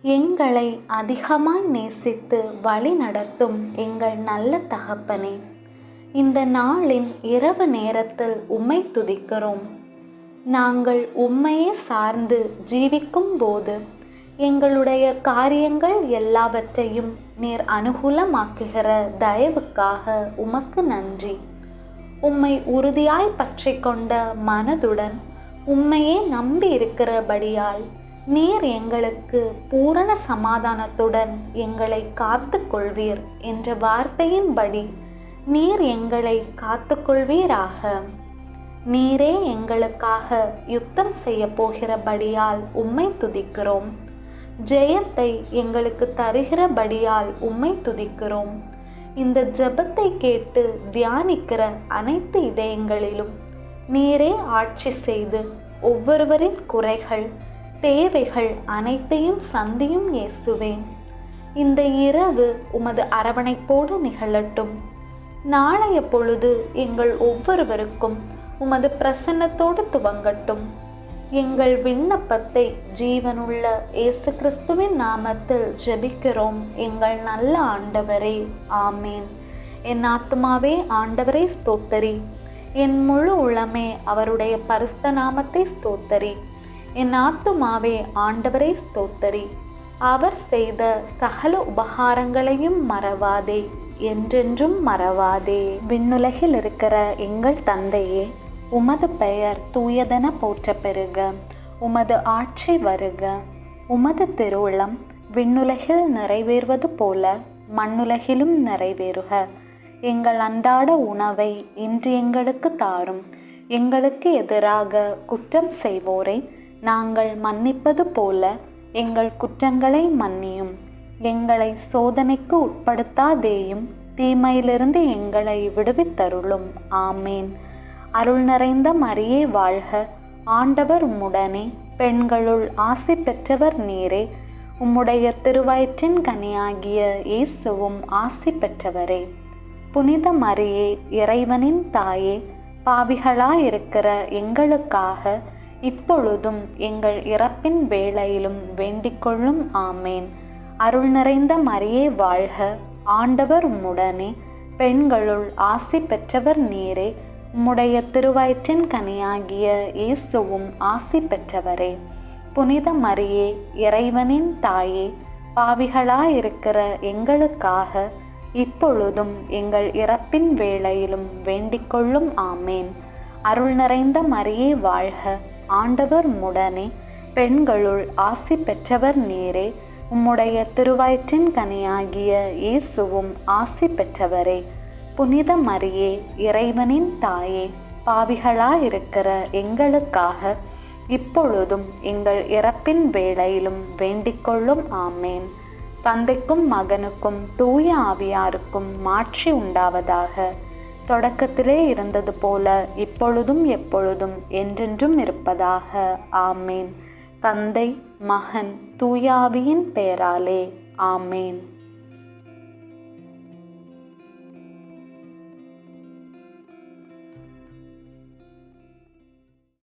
எங்களை அதிகமாய் நேசித்து வழி நடத்தும் எங்கள் நல்ல தகப்பனே, இந்த நாளின் இரவு நேரத்தில் உம்மை துதிக்கிறோம். நாங்கள் உம்மையே சார்ந்து ஜீவிக்கும் போது எங்களுடைய காரியங்கள் எல்லாவற்றையும் நீர் அனுகூலமாக்குகிற தயவுக்காக உமக்கு நன்றி. உம்மை உறுதியாய் பற்றி கொண்ட மனதுடன் உம்மையே நம்பி இருக்கிறபடியால் நீர் எங்களுக்கு பூரண சமாதானத்துடன் எங்களை காத்து கொள்வீர் என்ற வார்த்தையின்படி நீர் எங்களை காத்து கொள்வீராக. நீரே எங்களுக்காக யுத்தம் செய்ய போகிறபடியால் உம்மை துதிக்கிறோம். ஜெயத்தை எங்களுக்கு தருகிறபடியால் உம்மை துதிக்கிறோம். இந்த ஜெபத்தை கேட்டு தியானிக்கிற அனைத்து இதயங்களிலும் நீரே ஆட்சி செய்து ஒவ்வொருவரின் குறைகள் தேவைகள் அனைத்தையும் சந்தியும் இயேசுவேன். இந்த இரவு உமது அரவணைப்போடு நிகழட்டும். நாளைய பொழுது எங்கள் ஒவ்வொருவருக்கும் உமது பிரசன்னத்தோடு துவங்கட்டும். எங்கள் விண்ணப்பத்தை ஜீவனுள்ள இயேசு கிறிஸ்துவின் நாமத்தில் ஜெபிக்கிறோம் எங்கள் நல்ல ஆண்டவரே, ஆமேன். என் ஆத்துமாவே ஆண்டவரை ஸ்தோத்தரி, என் முழு உளமே அவருடைய பரிசுத்த நாமத்தை ஸ்தோத்தரி. என் ஆத்துமாவே ஆண்டவரை ஸ்தோத்தரி, அவர் செய்த சகல உபகாரங்களையும் மறவாதே, என்றென்றும் மறவாதே. விண்ணுலகில் இருக்கிற எங்கள் தந்தையே, உமது பெயர் தூயதென போற்ற பெறுக. உமது ஆட்சி வருக. உமது திருவுளம் விண்ணுலகில் நிறைவேறுவது போல மண்ணுலகிலும் நிறைவேறுக. எங்கள் அன்றாட உணவை இன்று எங்களுக்கு தாரும். எங்களுக்கு எதிராக குற்றம் செய்வோரை நாங்கள் மன்னிப்பது போல எங்கள் குற்றங்களை மன்னியும். எங்களை சோதனைக்கு உட்படுத்தாதேயும், தீமையிலிருந்து எங்களை விடுவித்தருளும். ஆமேன். அருள் நிறைந்த மரியே வாழ்க. ஆண்டவர் உம்முடனே, பெண்களுள் ஆசி பெற்றவர் நீரே. உம்முடைய திருவயிற்றின் கனியாகிய இயேசுவும் ஆசி பெற்றவரே. புனித மரியே, இறைவனின் தாயே, பாவிகளாயிருக்கிற எங்களுக்காக இப்பொழுதும் எங்கள் இறப்பின் வேளையிலும் வேண்டிக்கொள்ளும். ஆமேன். அருள் நிறைந்த மரியே வாழ்க. ஆண்டவர் உம்முடனே, பெண்களுள் ஆசி பெற்றவர் நீரே. உம்முடைய திருவயிற்றின் கனியாகிய இயேசுவும் ஆசி பெற்றவரே. புனித மரியே, இறைவனின் தாயே, பாவிகளாயிருக்கிற எங்களுக்காக இப்பொழுதும் எங்கள் இறப்பின் வேளையிலும் வேண்டிக்கொள்ளும். ஆமேன். அருள் நிறைந்த மரியே வாழ்க. ஆண்டவர் உம்முடனே, பெண்களுள் ஆசி பெற்றவர் நீரே. உம்முடைய திருவயிற்றின் கனியாகிய இயேசுவும் ஆசி பெற்றவரே. புனித மரியே, இறைவனின் தாயே, பாவிகளாயிருக்கிற எங்களுக்காக இப்பொழுதும் எங்கள் இறப்பின் வேளையிலும் வேண்டிக்கொள்ளும். ஆமேன். தந்தைக்கும் மகனுக்கும் தூய ஆவியாருக்கும் மாட்சி உண்டாவதாக. தொடக்கத்திலே இருந்தது போல இப்பொழுதும் எப்பொழுதும் என்றென்றும் இருப்பதாக. ஆமேன். தந்தை, மகன், தூய ஆவியின் பெயராலே. ஆமேன்.